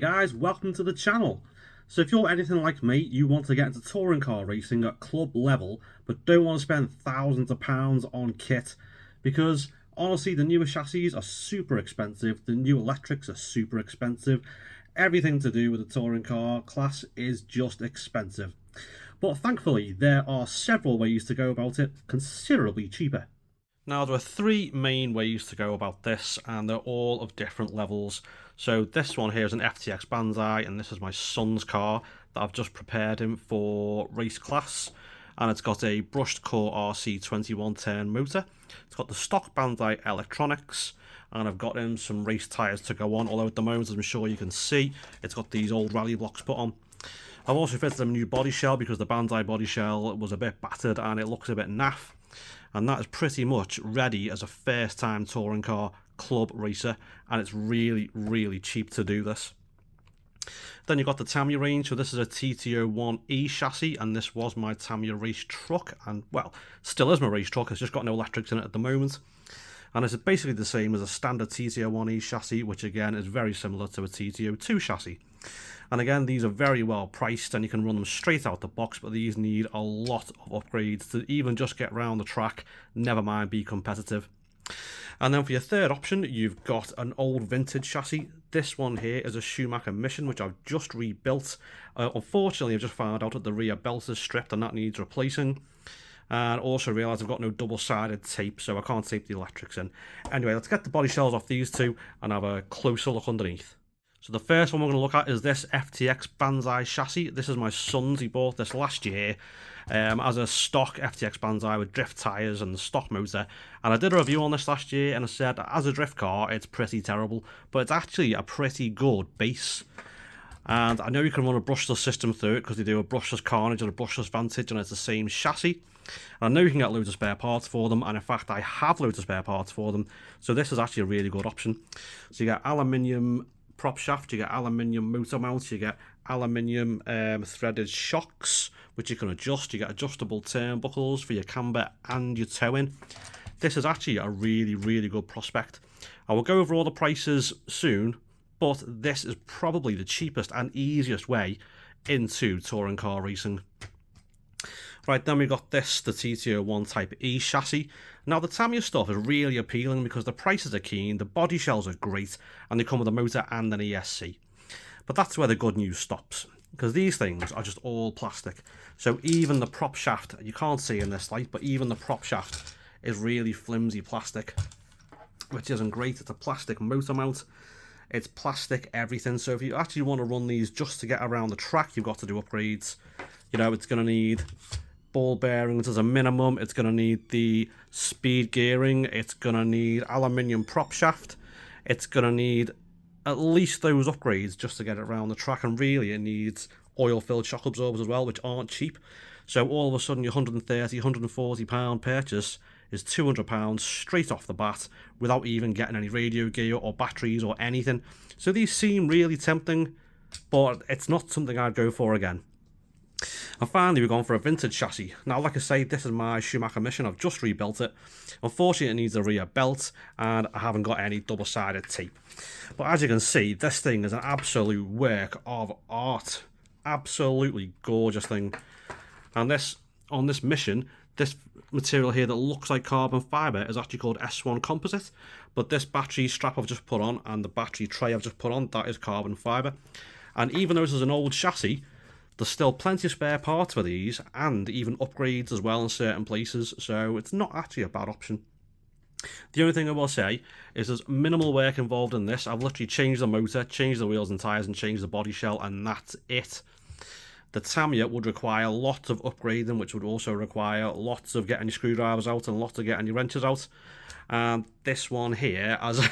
Hey guys, welcome to the channel. So if you're anything like me, you want to get into touring car racing at club level, but don't want to spend thousands of pounds on kit, because honestly the newer chassis are super expensive, the new electrics are super expensive, everything to do with the touring car class is just expensive. But thankfully there are several ways to go about it considerably cheaper. Now, there are three main ways to go about this, and they're all of different levels. So this one here is an FTX Banzai, and this is my son's car that I've just prepared him for race class. And it's got a brushed core RC 2110 motor. It's got the stock Banzai electronics, and I've got him some race tyres to go on, although at the moment, as I'm sure you can see, it's got these old rally blocks put on. I've also fitted him a new body shell because the Banzai body shell was a bit battered and it looks a bit naff. And that is pretty much ready as a first time touring car club racer, and it's really cheap to do this. Then you've got the Tamiya range. So this is a TTO1E chassis, and this was my Tamiya race truck, and well, still is my race truck, it's just got no electrics in it at the moment. And it's basically the same as a standard TTO1E chassis, which again is very similar to a TTO2 chassis. And again, these are very well priced and you can run them straight out the box, but these need a lot of upgrades to even just get around the track, never mind be competitive. And then for your third option, you've got an old vintage chassis. This one here is a Schumacher Mission, which I've just rebuilt. Unfortunately, I've just found out that the rear belt is stripped and that needs replacing. And also realised I've got no double-sided tape, so I can't tape the electrics in. Anyway, let's get the body shells off these two and have a closer look underneath. So the first one we're going to look at is this FTX Banzai chassis. This is my son's. He bought this last year as a stock FTX Banzai with drift tyres and the stock motor. And I did a review on this last year and I said, as a drift car, it's pretty terrible. But it's actually a pretty good base. And I know you can run a brushless system through it because they do a brushless Carnage and a brushless Vantage and it's the same chassis. And I know you can get loads of spare parts for them, and in fact I have loads of spare parts for them. So this is actually a really good option. So you get aluminium prop shaft, you get aluminium motor mounts, you get aluminium threaded shocks which you can adjust, you get adjustable turnbuckles for your camber and your towing. This is actually a really good prospect. I will go over all the prices soon, but this is probably the cheapest and easiest way into touring car racing. Right, then we got this, the TTO1 Type E chassis. Now the Tamiya stuff is really appealing because the prices are keen, the body shells are great, and they come with a motor and an ESC. But that's where the good news stops, because these things are just all plastic. So even the prop shaft, you can't see in this light, but even the prop shaft is really flimsy plastic, which isn't great. It's a plastic motor mount. It's plastic everything. So if you actually want to run these just to get around the track, you've got to do upgrades. You know, it's going to need ball bearings as a minimum, it's going to need the speed gearing, it's going to need aluminium prop shaft, it's going to need at least those upgrades just to get it around the track, and really it needs oil filled shock absorbers as well, which aren't cheap. So all of a sudden your £130, £140 purchase is £200 straight off the bat without even getting any radio gear or batteries or anything. So these seem really tempting, but it's not something I'd go for again. And finally, we've gone for a vintage chassis. Now, like I say, this is my Schumacher Mission. I've just rebuilt it. Unfortunately, it needs a rear belt, and I haven't got any double-sided tape. But as you can see, this thing is an absolute work of art. Absolutely gorgeous thing. And this, on this Mission, this material here that looks like carbon fibre is actually called S1 composite. But this battery strap I've just put on and the battery tray I've just put on, that is carbon fibre. And even though this is an old chassis, there's still plenty of spare parts for these, and even upgrades as well in certain places, so it's not actually a bad option. The only thing I will say is there's minimal work involved in this. I've literally changed the motor, changed the wheels and tyres, and changed the body shell, and that's it. The Tamiya would require lots of upgrading, which would also require lots of getting your screwdrivers out and lots of getting your wrenches out. And this one here, as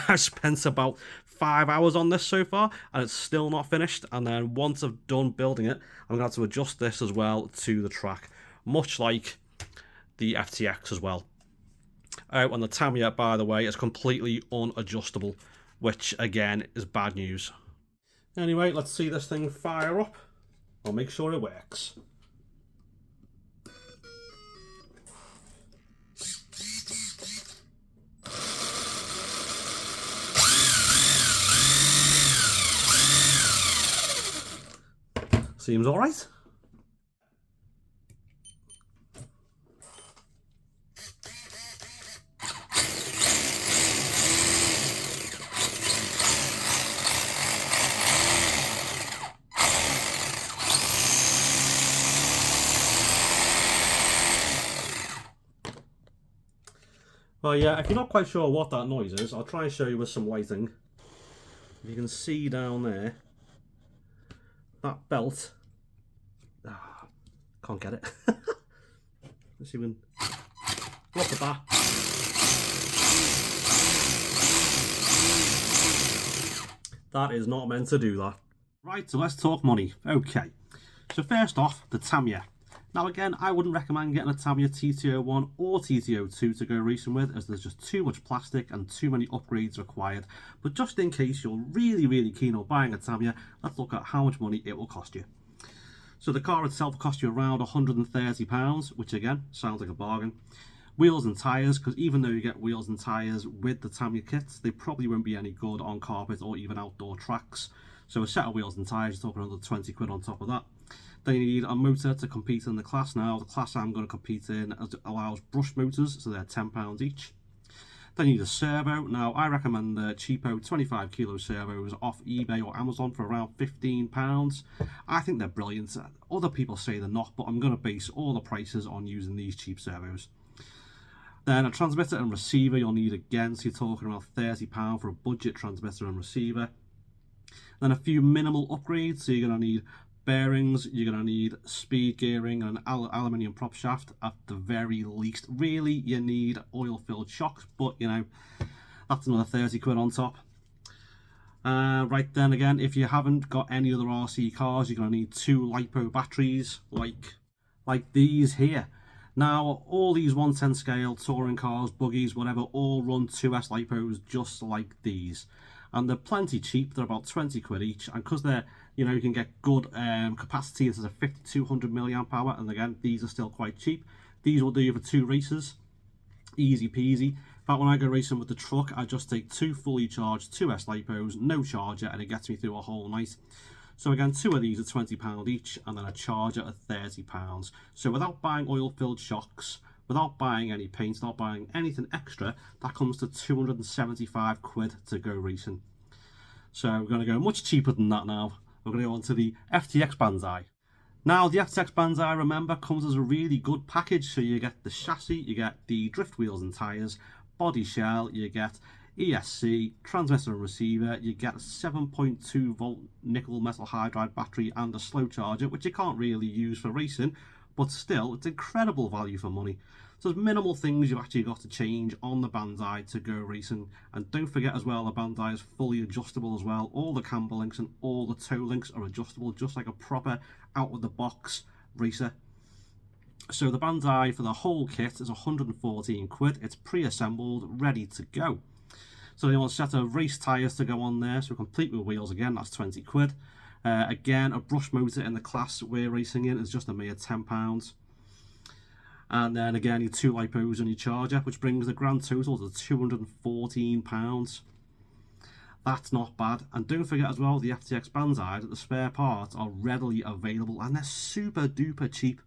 I've spent about 5 hours on this so far, and it's still not finished. And then once I've done building it, I'm going to have to adjust this as well to the track, much like the FTX as well. And the Tamiya, by the way, is completely unadjustable, which again is bad news. Anyway, let's see this thing fire up. I'll make sure it works. Seems alright. Well, yeah, if you're not quite sure what that noise is, I'll try and show you with some lighting. You can see down there, that belt. Can't get it. Let's see when. Look at that. That is not meant to do that. Right, so let's talk money. Okay, so first off, the Tamiya. Now again, I wouldn't recommend getting a Tamiya TT01 or TT02 to go racing with, as there's just too much plastic and too many upgrades required. But just in case you're really keen on buying a Tamiya, let's look at how much money it will cost you. So the car itself will cost you around £130, which again, sounds like a bargain. Wheels and tyres, because even though you get wheels and tyres with the Tamiya kits, they probably won't be any good on carpet or even outdoor tracks. So a set of wheels and tyres, you're talking another 20 quid on top of that. Then you need a motor to compete in the class. Now, the class I'm going to compete in allows brush motors, so they're £10 each. Then you need a servo. Now, I recommend the cheapo 25 kilo servos off eBay or Amazon for around £15. I think they're brilliant. Other people say they're not, but I'm going to base all the prices on using these cheap servos. Then a transmitter and receiver you'll need again, so you're talking around £30 for a budget transmitter and receiver. Then a few minimal upgrades, so you're going to need bearings, you're going to need speed gearing and an aluminium prop shaft at the very least. Really, you need oil-filled shocks, but you know, that's another 30 quid on top. Right then again, if you haven't got any other RC cars, you're going to need 2 lipo batteries like these here. Now, all these 110 scale touring cars, buggies, whatever, all run 2S lipos just like these. And they're plenty cheap, they're about 20 quid each, and because they're, you know, you can get good capacity. This is a 5200 milliamp hour, and again, these are still quite cheap. These will do you for 2 races, easy peasy. In fact, when I go racing with the truck, I just take 2 fully charged 2S lipos, no charger, and it gets me through a whole night. So again, 2 of these are £20 each, and then a charger at £30. So without buying oil-filled shocks, without buying any paint, without buying anything extra, that comes to 275 quid to go racing. So we're going to go much cheaper than that now. We're going to go on to the FTX Banzai. Now, the FTX Banzai, remember, comes as a really good package. So you get the chassis, you get the drift wheels and tyres, body shell, you get ESC, transmitter and receiver, you get a 7.2 volt nickel metal hydride battery and a slow charger, which you can't really use for racing, but still, it's incredible value for money. So there's minimal things you've actually got to change on the Banzai to go racing. And don't forget as well, the Banzai is fully adjustable as well. All the camber links and all the toe links are adjustable, just like a proper out-of-the-box racer. So the Banzai for the whole kit is 114 quid. It's pre-assembled, ready to go. So you want a set of race tyres to go on there, so complete with wheels again, that's 20 quid. Again, a brush motor in the class we're racing in is just a mere £10. And then again, your 2 lipos and your charger, which brings the grand total to £214. That's not bad. And don't forget as well, the FTX Banzai, that the spare parts are readily available and they're super duper cheap.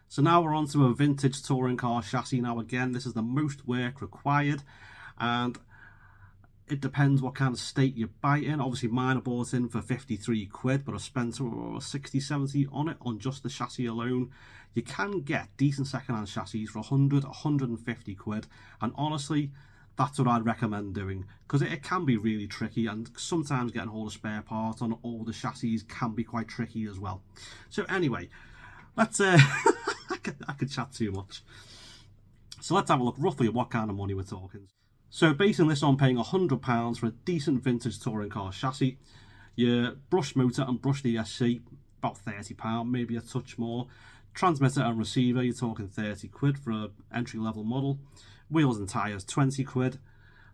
So now we're on to a vintage touring car chassis. Now again, this is the most work required, and it depends what kind of state you buy in. Obviously mine are bought in for 53 quid, but I spent 60-70 on it, on just the chassis alone. You can get decent second-hand chassis for 100-150 quid, and honestly, that's what I'd recommend doing, because it can be really tricky, and sometimes getting hold of spare parts on all the chassis can be quite tricky as well. So anyway, let's I could chat too much. So let's have a look roughly at what kind of money we're talking. So basing this on paying £100 for a decent vintage touring car chassis, your brush motor and brushed ESC, about £30, maybe a touch more. Transmitter and receiver, you're talking 30 quid for an entry-level model. Wheels and tyres, 20 quid.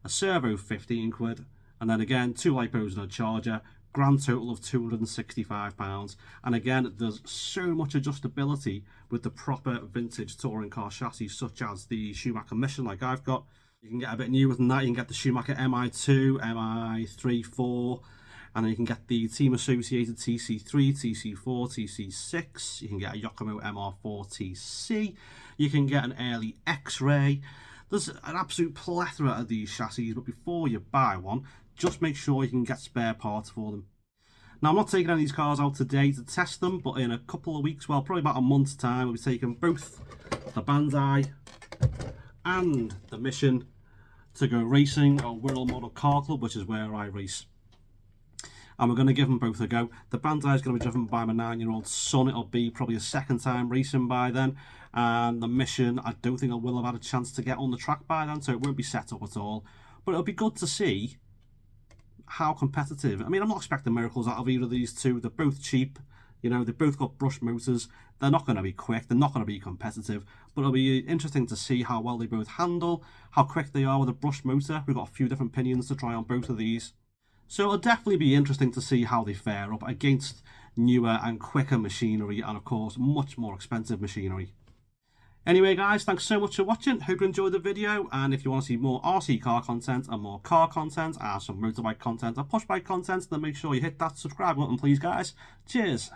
A servo, 15 quid. And then again, 2 lipos and a charger. Grand total of £265. And again, there's so much adjustability with the proper vintage touring car chassis, such as the Schumacher Mission, like I've got. You can get a bit newer than that. You can get the Schumacher MI2, MI3, 4, And then you can get the team associated TC3, TC4, TC6. You can get a Yokomo MR4TC. You can get an early X-Ray. There's an absolute plethora of these chassis, but before you buy one, just make sure you can get spare parts for them. Now, I'm not taking any of these cars out today to test them, but in a couple of weeks, well, probably about a month's time, we'll be taking both the Banzai and the Mission to go racing at Wirral Model Car Club, which is where I race. And we're going to give them both a go. The Banzai is going to be driven by my 9-year-old son. It'll be probably a second time racing by then. And the Mission, I don't think I will have had a chance to get on the track by then, so it won't be set up at all. But it'll be good to see how competitive. I mean, I'm not expecting miracles out of either of these two. They're both cheap. You know, they've both got brush motors. They're not going to be quick. They're not going to be competitive. But it'll be interesting to see how well they both handle, how quick they are with a brush motor. We've got a few different pinions to try on both of these. So it'll definitely be interesting to see how they fare up against newer and quicker machinery and, of course, much more expensive machinery. Anyway, guys, thanks so much for watching. Hope you enjoyed the video. And if you want to see more RC car content and more car content and some motorbike content and push bike content, then make sure you hit that subscribe button, please, guys. Cheers.